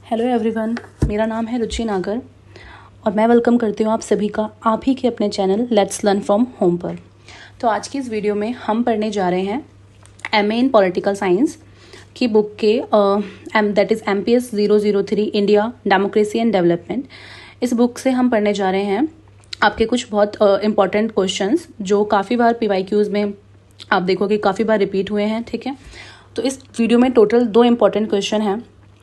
Hello everyone, मेरा नाम है रुचि नागर और मैं वेलकम करती हूँ आप सभी का आप ही के अपने channel let's learn from home पर। तो आज की इस वीडियो में हम पढ़ने जा रहे हैं एमए इन पॉलिटिकल साइंस की बुक के that is MPS 003 India democracy and development. इस बुक से हम पढ़ने जा रहे हैं आपके कुछ बहुत इंपॉर्टेंट क्वेश्चंस जो काफ़ी बार PYQs में आप देखोगे काफ़ी बार रिपीट हुए हैं। ठीक है, तो इस वीडियो में टोटल 2 इंपॉर्टेंट क्वेश्चन हैं।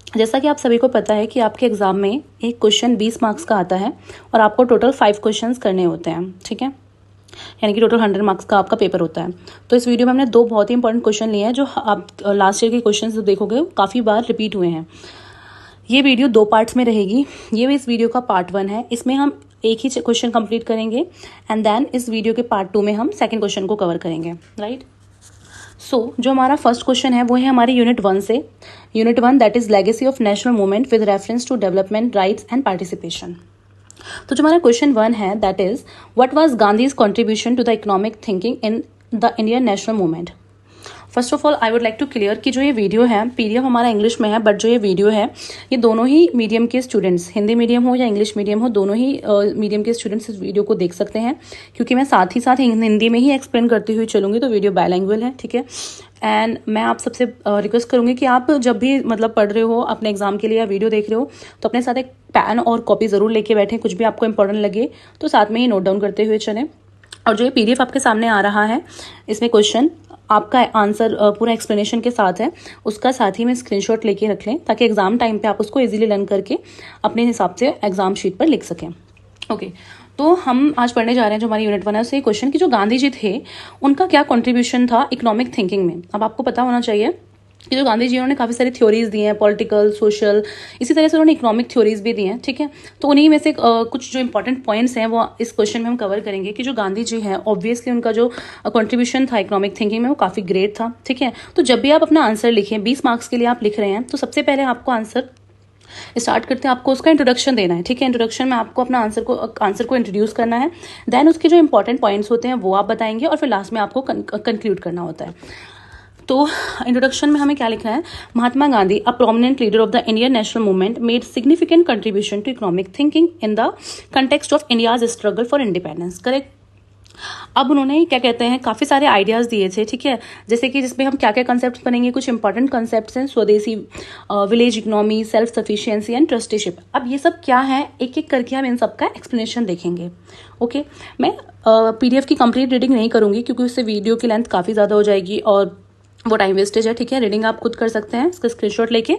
जैसा कि आप सभी को पता है कि आपके एग्जाम में एक क्वेश्चन 20 मार्क्स का आता है और आपको टोटल 5 क्वेश्चंस करने होते हैं। ठीक है, यानी कि टोटल 100 मार्क्स का आपका पेपर होता है। तो इस वीडियो में हमने 2 बहुत ही इंपॉर्टेंट क्वेश्चन लिए हैं जो आप लास्ट ईयर के क्वेश्चन जो देखोगे काफ़ी बार रिपीट हुए हैं। ये वीडियो 2 पार्ट्स में रहेगी। ये इस वीडियो का पार्ट 1 है, इसमें हम एक ही क्वेश्चन कंप्लीट करेंगे एंड देन इस वीडियो के पार्ट 2 में हम सेकेंड क्वेश्चन को कवर करेंगे। राइट, जो हमारा फर्स्ट क्वेश्चन है वो है हमारी यूनिट 1 से। Unit 1 that is legacy of national movement with reference to development rights and participation. तो जो हमारा क्वेश्चन 1 है that is what was Gandhi's contribution to the economic thinking in the Indian national movement. First of all I would like to clear कि जो ये video है PDF हमारा English में है, बट जो ये वीडियो है ये दोनों ही मीडियम के स्टूडेंट्स, हिंदी मीडियम हो या इंग्लिश मीडियम हो, दोनों ही मीडियम के स्टूडेंट्स इस वीडियो को देख सकते हैं क्योंकि मैं साथ ही साथ हिंदी में ही एक्सप्लेन करती हुई चलूंगी। तो वीडियो बायलैंग्वेज है। ठीक है, एंड मैं आप सबसे रिक्वेस्ट करूंगी कि आप जब भी पढ़ रहे हो अपने एग्जाम के लिए या वीडियो देख रहे हो तो अपने साथ एक पेन और कॉपी ज़रूर लेके बैठें। कुछ भी आपको इंपॉर्टेंट लगे तो साथ में ही नोट डाउन करते हुए चलें। और जो ये PDF आपके सामने आ रहा है इसमें क्वेश्चन आपका आंसर पूरा एक्सप्लेनेशन के साथ है, उसका साथ ही में स्क्रीनशॉट लेके रख लें ताकि एग्जाम टाइम पे आप उसको इजीली लर्न करके अपने हिसाब से एग्जाम शीट पर लिख सकें। ओके, तो हम आज पढ़ने जा रहे हैं जो हमारी यूनिट 1 है उससे क्वेश्चन कि जो गांधी जी थे उनका क्या कंट्रीब्यूशन था इकोनॉमिक थिंकिंग में। अब आपको पता होना चाहिए कि जो गांधी जी उन्होंने काफ़ी सारी थ्योरीज दी हैं, पॉलिटिकल, सोशल, इसी तरह से उन्होंने इकोनॉमिक थ्योरीज भी दी हैं। ठीक है, तो उन्हीं में से कुछ जो इंपॉर्टेंट पॉइंट्स हैं वो इस क्वेश्चन में हम कवर करेंगे कि जो गांधी जी हैं ऑब्वियसली उनका जो कंट्रीब्यूशन था इकोनॉमिक थिंकिंग में वो काफ़ी ग्रेट था। ठीक है, तो जब भी आप अपना आंसर लिखें 20 मार्क्स के लिए आप लिख रहे हैं तो सबसे पहले आपको आंसर स्टार्ट करते हैं, आपको उसका इंट्रोडक्शन देना है। ठीक है, इंट्रोडक्शन में आपको अपना आंसर को इंट्रोड्यूस करना है, देन उसके जो इंपॉर्टेंट पॉइंट्स होते हैं वो आप बताएंगे और फिर लास्ट में आपको कंक्लूड करना होता है। तो इंट्रोडक्शन में हमें क्या लिखना है, Mahatma Gandhi a prominent leader of the Indian national movement made significant contribution to economic thinking in the context of India's struggle for independence. Correct. अब उन्होंने क्या कहते हैं काफ़ी सारे आइडियाज़ दिए थे। ठीक है, जैसे कि जिसमें हम क्या क्या कंसेप्ट बनेंगे, कुछ इंपॉर्टेंट कंसेप्ट्स हैं, स्वदेशी, village economy, self sufficiency and trusteeship. अब ये सब क्या है एक एक करके हम इन सब का एक्सप्लेनेशन देखेंगे। ओके, मैं PDF की कंप्लीट रीडिंग नहीं करूंगी क्योंकि उससे वीडियो की लेंथ काफ़ी ज़्यादा हो जाएगी और वो टाइम वेस्टेज है। ठीक है, रीडिंग आप खुद कर सकते हैं इसका स्क्रीनशॉट लेके,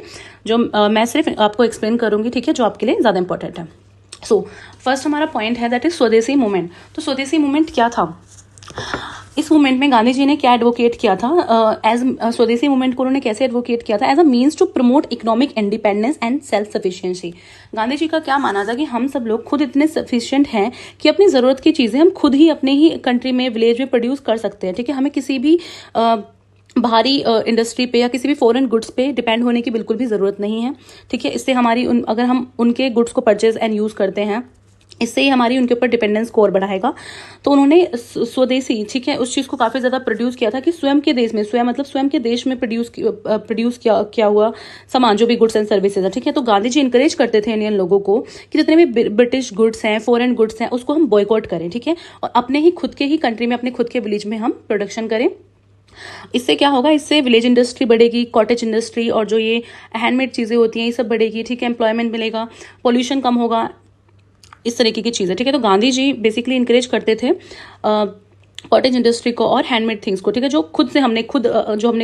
जो मैं सिर्फ आपको एक्सप्लेन करूंगी। ठीक है, जो आपके लिए ज़्यादा इंपॉर्टेंट है। फर्स्ट हमारा पॉइंट है दैट इज स्वदेशी मूवमेंट। तो स्वदेशी मूवमेंट क्या था, इस मूवमेंट में गांधी जी ने क्या एडवोकेट किया था, एज स्वदेशी मूवमेंट को उन्होंने कैसे एडवोकेट किया था, as a means to promote economic independence and self sufficiency. Gandhi ji का क्या माना था कि हम सब लोग खुद इतने सफिशिएंट हैं कि अपनी ज़रूरत की चीज़ें हम खुद ही अपने ही कंट्री में, विलेज में प्रोड्यूस कर सकते हैं। ठीक है, हमें किसी भी भारी इंडस्ट्री पे या किसी भी फॉरेन गुड्स पे डिपेंड होने की बिल्कुल भी ज़रूरत नहीं है। ठीक है, इससे हमारी अगर हम उनके गुड्स को परचेज एंड यूज़ करते हैं इससे ही हमारी उनके ऊपर डिपेंडेंस को और बढ़ाएगा। तो उन्होंने स्वदेशी, ठीक है, उस चीज़ को काफ़ी ज़्यादा प्रोड्यूस किया था कि स्वयं के देश में, स्वयं के देश में प्रोड्यूस किया हुआ सामान जो भी गुड्स एंड सर्विसेज है। ठीक है, तो गांधी जी इंकरेज करते थे इंडियन लोगों को कि जितने भी ब्रिटिश गुड्स हैं, फॉरेन गुड्स हैं, उसको हम बॉयकॉट करें। ठीक है, और अपने ही खुद के ही कंट्री में, अपने खुद के विलेज में हम प्रोडक्शन करें। इससे क्या होगा, इससे विलेज इंडस्ट्री बढ़ेगी, कॉटेज इंडस्ट्री और जो ये हैंडमेड चीज़ें होती हैं ये सब बढ़ेगी। ठीक है, एम्प्लॉयमेंट मिलेगा, पोल्यूशन कम होगा, इस तरीके की चीज़ें। ठीक है, तो गांधी जी बेसिकली इंकरेज करते थे कॉटेज इंडस्ट्री को और हैंडमेड थिंग्स को। ठीक है, जो हमने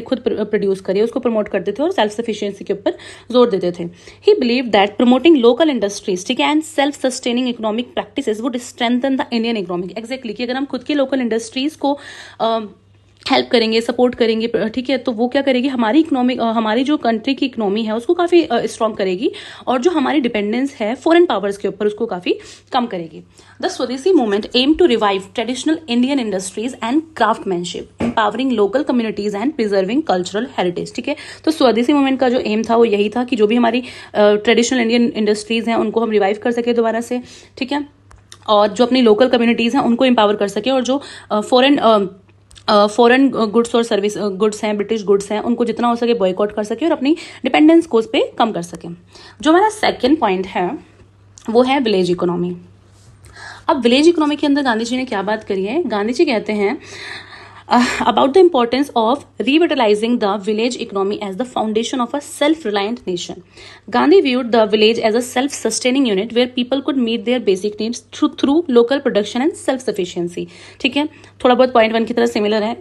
खुद प्रोड्यूस करी उसको प्रमोट करते थे और सेल्फ सफिशिएंसी के ऊपर जोर देते थे। ही believe that promoting local industries, ठीक है, and self sustaining economic practices would strengthen the Indian economic. Exactly कि अगर हम खुद की लोकल इंडस्ट्रीज को हेल्प करेंगे, सपोर्ट करेंगे, ठीक है, तो वो क्या करेगी, हमारी जो कंट्री की इकोनॉमी है उसको काफ़ी स्ट्रॉन्ग करेगी और जो हमारी डिपेंडेंस है फॉरेन पावर्स के ऊपर उसको काफ़ी कम करेगी। The Swadeshi movement aim to revive traditional Indian industries and craftsmanship, empowering local communities and preserving cultural heritage. ठीक है, तो स्वदेशी मूवमेंट का जो एम था वो यही था कि जो भी हमारी ट्रेडिशनल इंडियन इंडस्ट्रीज हैं उनको हम रिवाइव कर सके दोबारा से। ठीक है, और जो अपनी लोकल कम्युनिटीज हैं उनको एम्पावर कर सके और जो फॉरेन फॉरेन गुड्स और सर्विस गुड्स हैं, ब्रिटिश गुड्स हैं, उनको जितना हो सके बॉयकॉट कर सके और अपनी डिपेंडेंस को उस पर कम कर सके। जो हमारा सेकेंड पॉइंट है वो है विलेज इकोनॉमी। अब विलेज इकोनॉमी के अंदर गांधी जी ने क्या बात करी है? गांधी जी कहते हैं about the importance of revitalizing the village economy as the foundation of a self-reliant nation. Gandhi viewed the village as a self-sustaining unit where people could meet their basic needs through local production and self-sufficiency. ठीक है, थोड़ा बहुत point 1 की तरह similar है।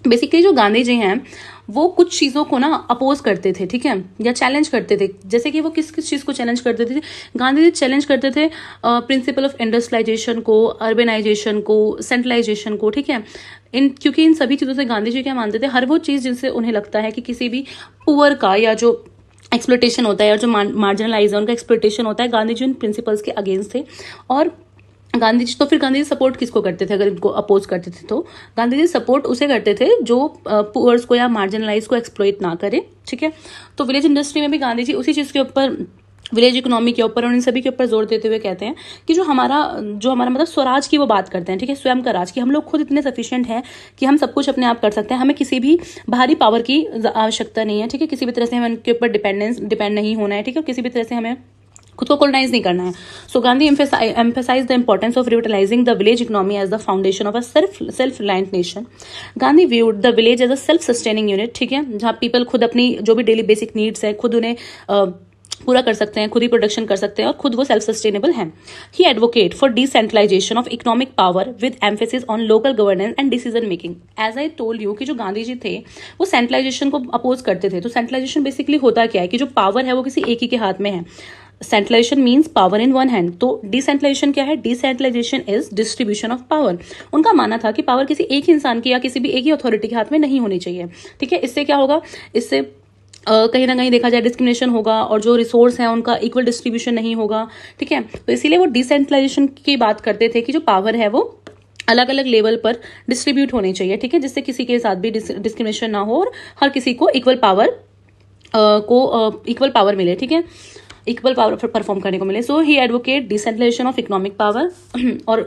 Basically जो गांधी जी हैं वो कुछ चीज़ों को ना अपोज करते थे, ठीक है, या चैलेंज करते थे। जैसे कि वो किस किस चीज़ को चैलेंज करते थे? गांधी जी चैलेंज करते थे प्रिंसिपल ऑफ इंडस्ट्रियलाइजेशन को, अर्बनाइजेशन को, सेंट्रलाइजेशन को, ठीक है। क्योंकि इन सभी चीज़ों से गांधी जी क्या मानते थे? हर वो चीज़ जिनसे उन्हें लगता है कि किसी भी पुअर का या जो एक्सप्लोटेशन होता है और जो मार्जिनलाइज है उनका एक्सप्लोटेशन होता है, गांधी जी उन प्रिंसिपल्स के अगेंस्ट थे। और गांधी जी, तो फिर गांधी जी सपोर्ट किसको करते थे? अगर इनको अपोज करते थे तो गांधी जी सपोर्ट उसे करते थे जो पुअर्स को या मार्जिनलाइज को एक्सप्लॉइट ना करे, ठीक है। तो विलेज इंडस्ट्री में भी गांधी जी उसी चीज़ के ऊपर, विलेज इकोनॉमी के ऊपर और इन सभी के ऊपर जोर देते हुए कहते हैं कि जो हमारा मतलब स्वराज की वो बात करते हैं, ठीक है, स्वयं का राज, कि हम लोग खुद इतने सफिशिएंट हैं कि हम सब कुछ अपने आप कर सकते हैं, हमें किसी भी बाहरी पावर की आवश्यकता नहीं है, ठीक है, किसी भी तरह से हमें उनके ऊपर डिपेंड नहीं होना है, ठीक है, किसी भी तरह से हमें खुद को कॉलोनाइज नहीं करना है। सो Gandhi emphasized the importance of revitalizing the village economy as the foundation of a self-reliant nation. Gandhi viewed the village as a self-sustaining unit, ठीक है, जहाँ पीपल खुद अपनी जो भी डेली बेसिक नीड्स है खुद उन्हें पूरा कर सकते हैं, खुद ही प्रोडक्शन कर सकते हैं और खुद वो सेल्फ सस्टेनेबल हैं। He advocate for decentralisation of economic power with emphasis on local governance and decision making. As I told you कि जो गांधी जी थे वो सेंट्रलाइजेशन को अपोज करते थे। तो सेंट्रलाइजेशन बेसिकली होता क्या है कि जो पावर है वो किसी एक ही के हाथ में है। Centralisation means power in one hand. तो डिसेंट्रलाइजेशन क्या है? Decentralisation is distribution of power. उनका मानना था कि पावर किसी एक ही इंसान की या किसी भी एक ही अथॉरिटी के हाथ में नहीं होनी चाहिए, ठीक है। इससे क्या होगा? इससे कहीं ना कहीं देखा जाए डिस्क्रिमिनेशन होगा और जो रिसोर्स है उनका इक्वल डिस्ट्रीब्यूशन नहीं होगा, ठीक है। तो इसीलिए वो डिसेंट्रलाइजेशन की बात करते थे कि जो पावर है वो अलग अलग लेवल पर डिस्ट्रीब्यूट होनी चाहिए, ठीक है, जिससे किसी के साथ भी डिस्क्रिमिनेशन ना हो और हर किसी को इक्वल पावर मिले, ठीक है, इक्वल पावर परफॉर्म करने को मिले। So he advocate decentralisation of economic power. और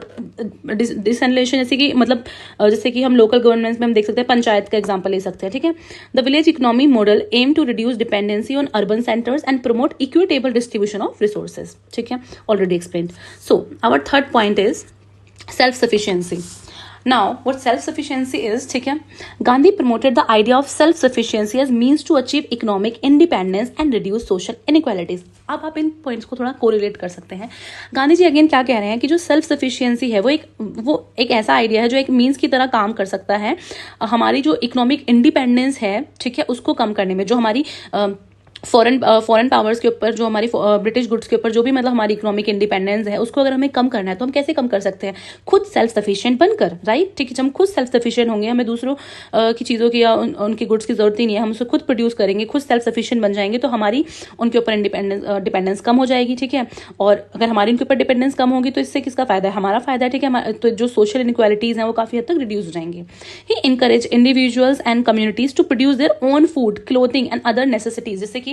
डिसेंट्रलाइजेशन जैसे कि मतलब जैसे कि हम लोकल गवर्नमेंट में हम देख सकते हैं, पंचायत का एग्जांपल ले सकते हैं, ठीक है। The village economy model aim to reduce dependency on urban centres and promote equitable distribution of resources, ठीक है, already explained. So our third point is self sufficiency. Now, what self-sufficiency is, ठीक है, Gandhi promoted the idea of self-sufficiency as means to achieve economic independence and reduce social inequalities. अब आप इन points को थोड़ा correlate कर सकते हैं। Gandhi ji again क्या कह रहे हैं कि जो सेल्फ सफिशिएंसी है वो एक ऐसा आइडिया है जो एक मीन्स की तरह काम कर सकता है हमारी जो इकोनॉमिक इंडिपेंडेंस है, ठीक है, उसको कम करने में। जो हमारी फॉरेन पावर्स के ऊपर, जो हमारी ब्रिटिश गुड्स के ऊपर जो भी मतलब हमारी इकोनॉमिक इंडिपेंडेंस है, उसको अगर हमें कम करना है तो हम कैसे कम कर सकते हैं? खुद सेल्फ सफिशिएंट बनकर, राइट, ठीक है। जब हम खुद सेल्फ सफिशिएंट होंगे, हमें दूसरों की चीज़ों की या उनकी गुड्स की जरूरत ही नहीं है, हम उसे खुद प्रोड्यूस करेंगे, खुद सेल्फ सफिशिएंट बन जाएंगे, तो हमारी उनके ऊपर डिपेंडेंस कम हो जाएगी, ठीक है। और अगर हमारी उनके ऊपर डिपेंडेंस कम होगी तो इससे किसका फायदा है? हमारा फायदा है, ठीक है। तो जो सोशल इनइक्वालिटीज हैं वो काफी हद तक रिड्यूस हो जाएंगे। He encourage individuals and communities to produce their own food, clothing and other necessities. जैसे कि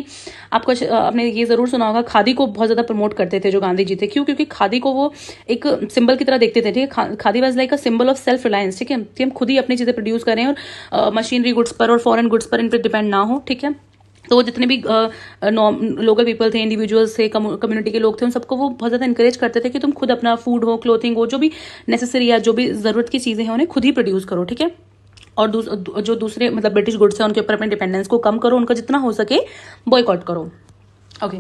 आपने ये जरूर सुना होगा, खादी को बहुत ज्यादा प्रमोट करते थे जो गांधी जी थे। क्यों? क्योंकि खादी को वो एक सिंबल की तरह देखते थे, ठीक है। Khadi was like a symbol of self reliance, ठीक है, कि हम खुद ही अपनी चीजें प्रोड्यूस करें और मशीनरी गुड्स पर और फॉरेन गुड्स पर इन पर डिपेंड ना हो, ठीक है। तो जितने भी लोकल पीपल थे, इंडिविजुअल्स थे, कम्युनिटी के लोग थे, उन सबको वो बहुत ज्यादा इंकरेज करते थे कि तुम खुद अपना फूड हो, क्लोथिंग हो, जो भी नेसेसरी या जो भी जरूरत की चीजें हैं उन्हें खुद ही प्रोड्यूस करो, ठीक है। और जो दूसरे मतलब ब्रिटिश गुड्स हैं उनके ऊपर अपने डिपेंडेंस को कम करो, उनका जितना हो सके बॉयकॉट करो। Okay,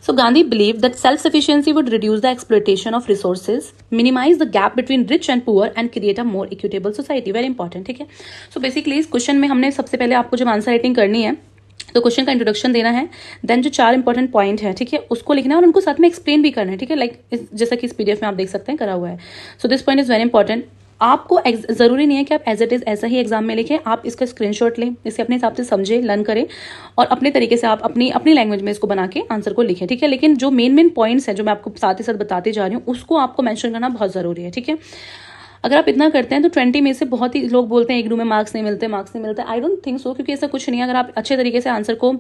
so Gandhi believed that self-sufficiency would reduce the exploitation of resources, minimize the gap between rich and poor, and create a more equitable society. Very important, ठीक है। So basically इस क्वेश्चन में हमने सबसे पहले आपको जब आंसर राइटिंग करनी है तो क्वेश्चन का इंट्रोडक्शन देना है, देन जो 4 इंपॉर्टेंट पॉइंट है, ठीक है, उसको लिखना है और उनको साथ में एक्सप्लेन भी करना है, ठीक है, लाइक जैसा कि इस पीडीएफ में आप देख सकते हैं करा हुआ है। So this point is very important. आपको जरूरी नहीं है कि आप एज इट इज ऐसा ही एग्जाम में लिखें, आप इसका स्क्रीनशॉट लें, इसे अपने हिसाब से समझें, लर्न करें और अपने तरीके से आप अपनी लैंग्वेज में इसको बना के आंसर को लिखें, ठीक है। लेकिन जो मेन पॉइंट्स है जो मैं आपको साथ ही साथ बताते जा रही हूँ उसको आपको मेंशन करना बहुत जरूरी है, ठीक है। अगर आप इतना करते हैं तो 20 में से बहुत ही लोग बोलते हैं एक में मार्क्स नहीं मिलते। आई डोंट थिंक सो, क्योंकि ऐसा कुछ नहीं है। अगर आप अच्छे तरीके से आंसर को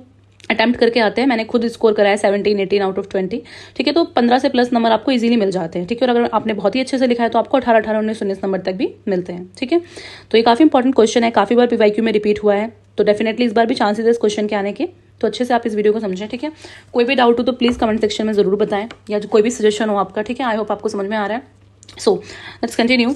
अटेम्प्ट करके आते हैं। मैंने खुद स्कोर कराया 17 18 आउट ऑफ 20, ठीक है। तो 15 से प्लस नंबर आपको इजीली मिल जाते हैं, ठीक है। और अगर आपने बहुत ही अच्छे से लिखा है तो आपको 18 18 19 19 नंबर तक भी मिलते हैं, ठीक है। तो ये काफ़ी इंपॉर्टेंट क्वेश्चन है, काफ़ी बार पीवाईक्यू में रिपीट हुआ है, तो डेफिनेटली इस बार भी चांसेस है इस क्वेश्चन के आने के। तो अच्छे से आप इस वीडियो को समझें, ठीक है। कोई भी डाउट हो तो प्लीज़ कमेंट सेक्शन में ज़रूर बताएं, या कोई भी सजेशन हो आपका, ठीक है। आई होप आपको समझ में आ रहा है। So let's continue.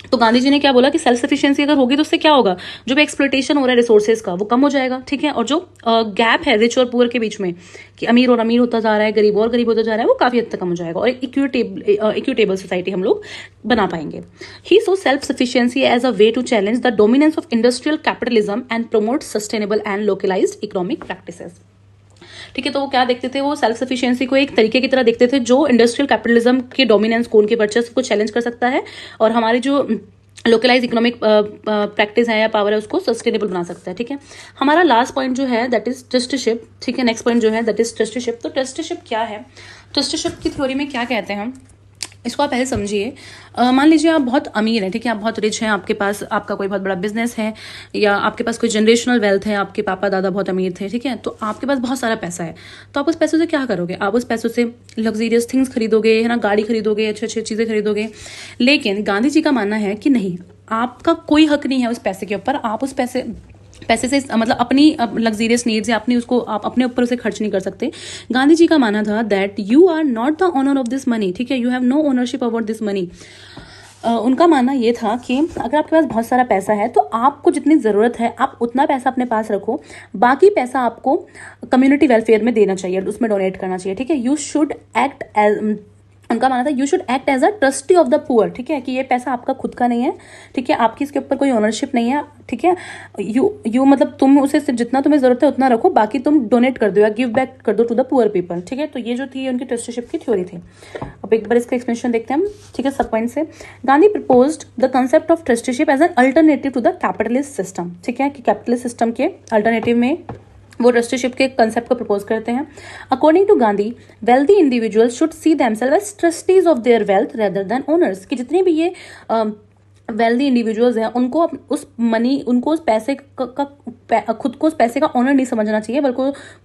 तो गांधी जी ने क्या बोला कि सेल्फ सफिशिएंसी अगर होगी तो उससे क्या होगा, जो भी एक्सप्लोइटेशन हो रहा है रिसोर्सेज का वो कम हो जाएगा, ठीक है। और जो गैप है रिच और पुअर के बीच में, कि अमीर और अमीर होता जा रहा है, गरीब और गरीब होता जा रहा है, वो काफी हद तक कम हो जाएगा और इक्विटेबल सोसाइटी हम लोग बना पाएंगे। He saw self sufficiency as a way to challenge the dominance of industrial capitalism and promote sustainable and localised economic practices, ठीक है। तो वो क्या देखते थे, वो सेल्फ सफिशिएंसी को एक तरीके की तरह देखते थे जो इंडस्ट्रियल कैपिटलिज्म के डोमिनेंस को, उनके वर्चस्व को चैलेंज कर सकता है और हमारी जो लोकलाइज इकोनॉमिक प्रैक्टिस है या पावर है उसको सस्टेनेबल बना सकता है, ठीक है। हमारा लास्ट पॉइंट जो है दैट इज ट्रस्टीशिप, ठीक है। नेक्स्ट पॉइंट जो है दैट इज ट्रस्टीशिप। तो ट्रस्टीशिप क्या है, ट्रस्टीशिप की थ्योरी में क्या कहते हैं हम, इसको आप पहले समझिए। मान लीजिए आप बहुत अमीर हैं, ठीक है, आप बहुत रिच हैं, आपके पास आपका कोई बहुत बड़ा बिजनेस है या आपके पास कोई जनरेशनल वेल्थ है, आपके पापा दादा बहुत अमीर थे, ठीक है। तो आपके पास बहुत सारा पैसा है, तो आप उस पैसों से क्या करोगे, आप उस पैसों से लग्जरियस थिंग्स खरीदोगे, है ना, गाड़ी खरीदोगे, अच्छी अच्छी चीज़ें खरीदोगे। लेकिन गांधी जी का मानना है कि नहीं, आपका कोई हक नहीं है उस पैसे के ऊपर, आप उस पैसे से मतलब अपनी लग्जरियस नीड्स या अपनी उसको आप अपने ऊपर उसे खर्च नहीं कर सकते। गांधी जी का मानना था that you are not the owner of this money, ठीक है, you have no ownership about this money. उनका मानना ये था कि अगर आपके पास बहुत सारा पैसा है तो आपको जितनी ज़रूरत है आप उतना पैसा अपने पास रखो, बाकी पैसा आपको कम्युनिटी वेलफेयर में देना चाहिए, उसमें डोनेट करना चाहिए, ठीक है। यू शुड एक्ट एज, उनका मानना था you should act as a trustee of the poor, ठीक है, कि ये पैसा आपका खुद का नहीं है, ठीक है, आपकी इसके ऊपर कोई ओनरशिप नहीं है, ठीक है। यू मतलब तुम उसे सिर्फ जितना तुम्हें जरूरत है उतना रखो, बाकी तुम डोनेट कर दो या गिव बैक कर दो टू द पुअर पीपल, ठीक है। तो ये जो थी उनकी ट्रस्टीशिप की थ्योरी थी। अब एक बार इसका एक्सप्लेनेशन देखते हैं हम, ठीक है, सब पॉइंट से। Gandhi proposed the concept of trusteeship as an alternative to the capitalist system, ठीक है, कि कैपिटलिस्ट सिस्टम के अल्टरनेटिव में वो ट्रस्टीशिप के कंसेप्ट को प्रपोज करते हैं। According to Gandhi, wealthy individuals should see themselves as trustees of their wealth rather than owners, कि जितने भी ये वेल्दी इंडिविजुअल्स हैं उनको उस मनी, उनको उस पैसे का खुद को उस पैसे का ऑनर नहीं समझना चाहिए,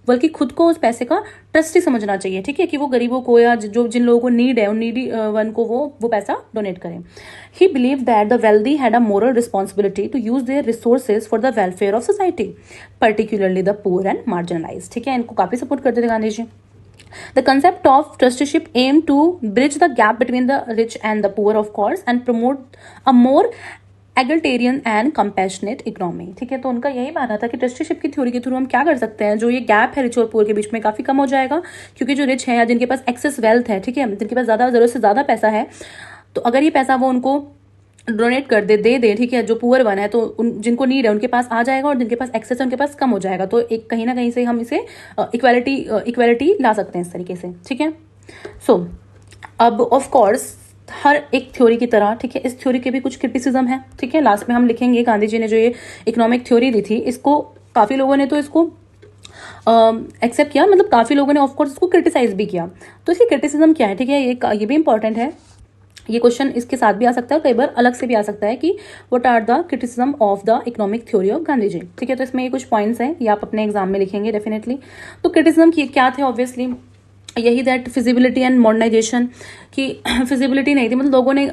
बल्कि खुद को उस पैसे का ट्रस्टी समझना चाहिए, ठीक है, कि वो गरीबों को या जो जिन लोगों को नीड है उन नीडी वन को वो पैसा डोनेट करें। He believe that the wealthy had a moral responsibility to use their resources for the welfare of society, particularly the poor and marginalised, ठीक है। इनको काफी सपोर्ट करते थे Gandhi ji. The concept of trusteeship aimed to bridge the gap between the rich and the poor, of course, and promote a more egalitarian and compassionate economy, ठीक है। तो उनका यही मानना था कि ट्रस्टीशिप की थ्योरी के थ्रू हम क्या कर सकते हैं, जो ये गैप है रिच और पुअर के बीच में काफी कम हो जाएगा, क्योंकि जो रिच है या जिनके पास एक्सेस वेल्थ है, ठीक है, जिनके पास ज्यादा जरूरत से ज्यादा पैसा है, तो अगर ये पैसा वो उनको डोनेट कर दे, ठीक है, जो पुअर वन है तो जिनको नीड है उनके पास आ जाएगा और जिनके पास एक्सेस है उनके पास कम हो जाएगा। तो एक कहीं ना कहीं से हम इसे इक्वालिटी ला सकते हैं इस तरीके से, ठीक है। सो अब ऑफ कोर्स हर एक थ्योरी की तरह, ठीक है, इस थ्योरी के भी कुछ क्रिटिसिज्म है, ठीक है। लास्ट में हम लिखेंगे गांधी जी ने जो ये इकोनॉमिक थ्योरी दी थी, इसको काफी लोगों ने तो इसको एक्सेप्ट किया, मतलब काफी लोगों ने ऑफकोर्स इसको क्रिटिसाइज भी किया। तो इसकी क्रिटिसिज्म क्या है, ठीक है, ये भी इंपॉर्टेंट है, ये क्वेश्चन इसके साथ भी आ सकता है और कई बार अलग से भी आ सकता है कि what are the criticism of the economic theory of Gandhi ji, ठीक है। तो इसमें ये कुछ पॉइंट्स हैं, ये आप अपने एग्जाम में लिखेंगे डेफिनेटली। तो क्रिटिसिज्म क्या थे, ऑब्वियसली यही दैट फिजिबिलिटी एंड मॉडर्नाइजेशन, की फिजिबिलिटी नहीं थी, मतलब लोगों ने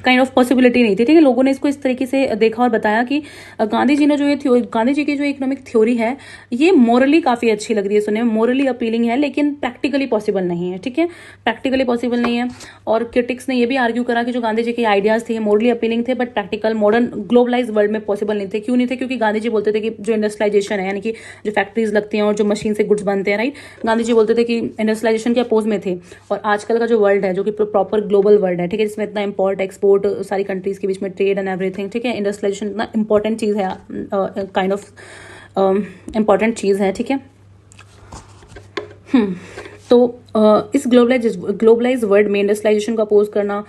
काइंड ऑफ पॉसिबिलिटी नहीं थी, ठीक है। लोगों ने इसको इस तरीके से देखा और बताया कि गांधी जी ने जो ये गांधी जी की जो इकोनॉमिक थ्योरी है ये मोरली काफी अच्छी लग रही है सुनने में, मोरली अपीलिंग है, लेकिन प्रैक्टिकली पॉसिबल नहीं है, ठीक है, प्रैक्टिकली पॉसिबल नहीं है। और क्रिटिक्स ने ये भी आर्ग्यू करा कि जो गांधी जी के आइडियाज थे मोरली अपीलिंग थे, but practical modern globalise world में पॉसिबल नहीं थे। क्यों नहीं थे, क्योंकि गांधी जी बोलते थे कि जो इंडस्ट्रियलाइजेशन है, यानी कि जो फैक्ट्रीज लगती हैं और जो मशीन से गुड्स बनते हैं, राइट, गांधी जी बोलते थे कि इंडस्ट्रियलाइजेशन के अपोज में थे। और आजकल का जो वर्ल्ड है, जो कि प्रॉपर ग्लोबल वर्ल्ड है, ठीक है, जिसमें इतना इंपोर्ट एक्सपोर्ट सारी कंट्रीज के बीच में ट्रेड एंड एवरीथिंग, ठीक है, इंडस्ट्रियलाइजेशन इतना इंपॉर्टेंट चीज है, काइंड ऑफ इंपॉर्टेंट चीज है, ठीक है। तो इस ग्लोबलाइज वर्ल्ड में इंडस्ट्रियलाइजेशन को अपोज करना,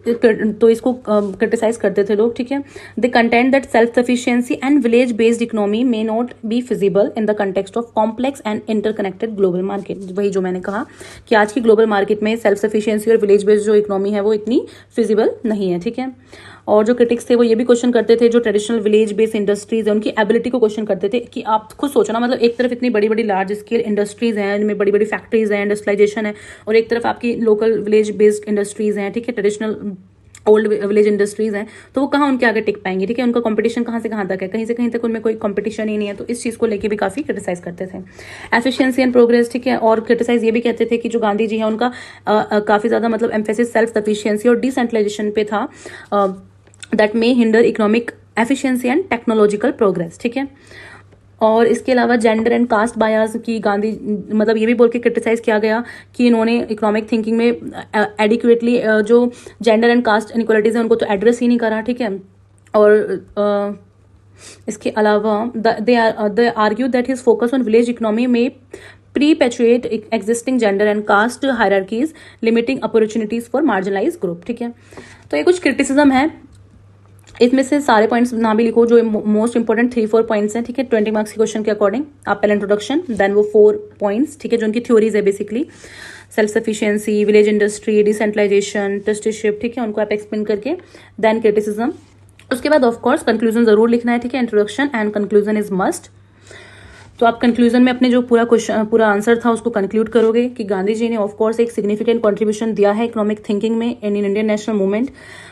तो इसको क्रिटिसाइज करते थे लोग, ठीक है। They contend that self sufficiency and village based economy may not be feasible in the context of complex and interconnected global market. वही जो मैंने कहा कि आज की ग्लोबल मार्केट में सेल्फ सफिशिएंसी और विलेज बेस्ड जो इकोनॉमी है वो इतनी फिजिबल नहीं है, ठीक है। और जो क्रिटिक्स थे वो ये भी क्वेश्चन करते थे जो ट्रेडिशनल विलेज बेस्ड इंडस्ट्रीज है उनकी एबिलिटी को क्वेश्चन करते थे कि आप खुद सोचो ना, मतलब एक तरफ इतनी बड़ी बड़ी लार्ज स्केल इंडस्ट्रीज हैं जिनमें बड़ी बड़ी फैक्ट्रीज हैं, इंडस्ट्रियलाइजेशन है, और एक तरफ आपकी लोकल विलेज बेस्ड इंडस्ट्रीज हैं, ठीक है, ट्रेडिशनल ओल्ड विलेज इंडस्ट्रीज हैं, तो वो कहाँ उनके आगे टिक पाएंगे, ठीक है, उनका कंपटीशन कहाँ से कहाँ तक है, कहीं से कहीं तक उनमें कोई कंपटीशन ही नहीं है। तो इस चीज़ को लेके भी काफ़ी क्रिटिसाइज करते थे। एफिशिएंसी एंड प्रोग्रेस, ठीक है, और क्रिटिसाइज ये भी कहते थे कि जो गांधी जी है उनका काफ़ी ज़्यादा मतलब एम्फेसिस सेल्फ सफिशिएंसी और डिसेंट्रलाइजेशन पे था, that may hinder economic efficiency and technological progress, ठीक है। और इसके अलावा जेंडर एंड कास्ट बायस की गांधी मतलब ये भी बोल के क्रिटिसाइज किया गया कि इन्होंने इकोनॉमिक थिंकिंग में एडिक्वेटली जो जेंडर एंड कास्ट इनइक्वालिटीज है उनको तो एड्रेस ही नहीं करा, ठीक है। और इसके अलावा they argue that his focus on village economy may perpetuate existing gender and caste hierarchies limiting opportunities for marginalise group, ठीक है। तो ये कुछ क्रिटिसिज्म है, इसमें से सारे पॉइंट्स ना भी लिखो, जो मोस्ट इंपॉर्टेंट 3-4 पॉइंट्स हैं, ठीक है, 20 मार्क्स के क्वेश्चन के अकॉर्डिंग। आप पहले इंट्रोडक्शन, देन वो 4 पॉइंट्स, ठीक है, जो उनकी थ्योरीज है basically, self sufficiency, village industry, decentralisation, trusteeship, ठीक है, उनको आप एक्सप्लेन करके देन क्रिटिसिज्म। उसके बाद ऑफ कोर्स कंक्लूजन जरूर लिखना है, ठीक है, introduction and conclusion is must. तो आप कंक्लूजन में अपने जो पूरा आंसर था उसको कंक्लूड करोगे कि गांधी जी ने ऑफ कोर्स एक सिग्निफिकेंट कंट्रीब्यूशन दिया है इकोनॉमिक थिंकिंग में इन इंडियन नेशनल मूवमेंट,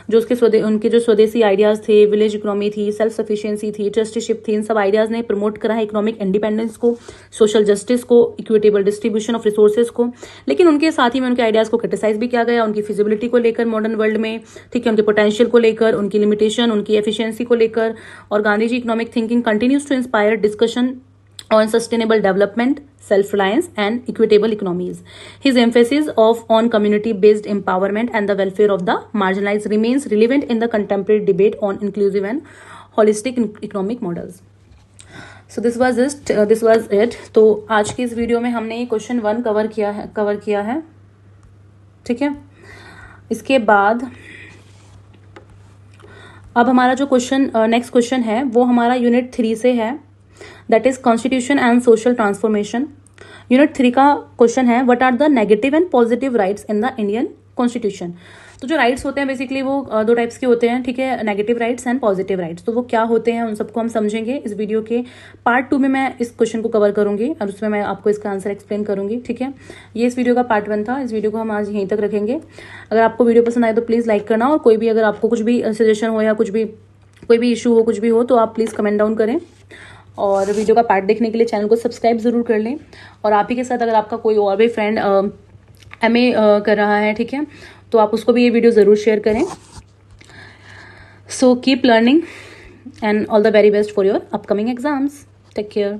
जो उनके जो स्वदेशी आइडियाज थे, विलेज इकोनॉमी थी, सेल्फ सफिशिएंसी थी, ट्रस्टीशिप थी, इन सब आइडियाज ने प्रमोट करा है इकोनॉमिक इंडिपेंडेंस को, सोशल जस्टिस को, इक्विटेबल डिस्ट्रीब्यूशन ऑफ रिसोर्सेज को। लेकिन उनके साथ ही में उनके आइडियाज को क्रिटिसाइज भी किया गया, उनकी फिजिबिलिटी को लेकर मॉडर्न वर्ल्ड में, ठीक है, उनके पोटेंशियल को लेकर, उनकी लिमिटेशन, उनकी एफिशिएंसी को लेकर। और Gandhi ji economic thinking continues to inspire discussion on sustainable development, self-reliance and equitable economies. His emphasis on community-based empowerment and the welfare of the marginalized remains relevant in the contemporary debate on inclusive and holistic economic models. So this was it. तो आज की इस video में हमने question 1 cover किया है, ठीक है। इसके बाद अब हमारा जो नेक्स्ट क्वेश्चन है वो हमारा यूनिट 3 से है, that is constitution and social transformation. Unit 3 का क्वेश्चन है what are the negative and positive rights in the Indian constitution. तो जो राइट्स होते हैं बेसिकली वो 2 टाइप्स के होते हैं, ठीक है, negative rights and positive rights. तो वो क्या होते हैं उन सबको हम समझेंगे इस वीडियो के पार्ट 2 में। मैं इस क्वेश्चन को कवर करूंगी और उसमें मैं आपको इसका आंसर एक्सप्लेन करूंगी, ठीक है। ये इस वीडियो का पार्ट 1 था, इस वीडियो को हम आज यहीं तक रखेंगे। अगर आपको वीडियो पसंद आए तो प्लीज़ लाइक करना, और कोई भी अगर आपको कुछ भी सजेशन हो या कोई भी इशू हो, कुछ भी हो, तो आप प्लीज़ कमेंट डाउन करें। और वीडियो का पार्ट देखने के लिए चैनल को सब्सक्राइब ज़रूर कर लें। और आप ही के साथ अगर आपका कोई और भी फ्रेंड MA कर रहा है, ठीक है, तो आप उसको भी ये वीडियो ज़रूर शेयर करें। So keep learning and all the very best for your upcoming exams. Take care.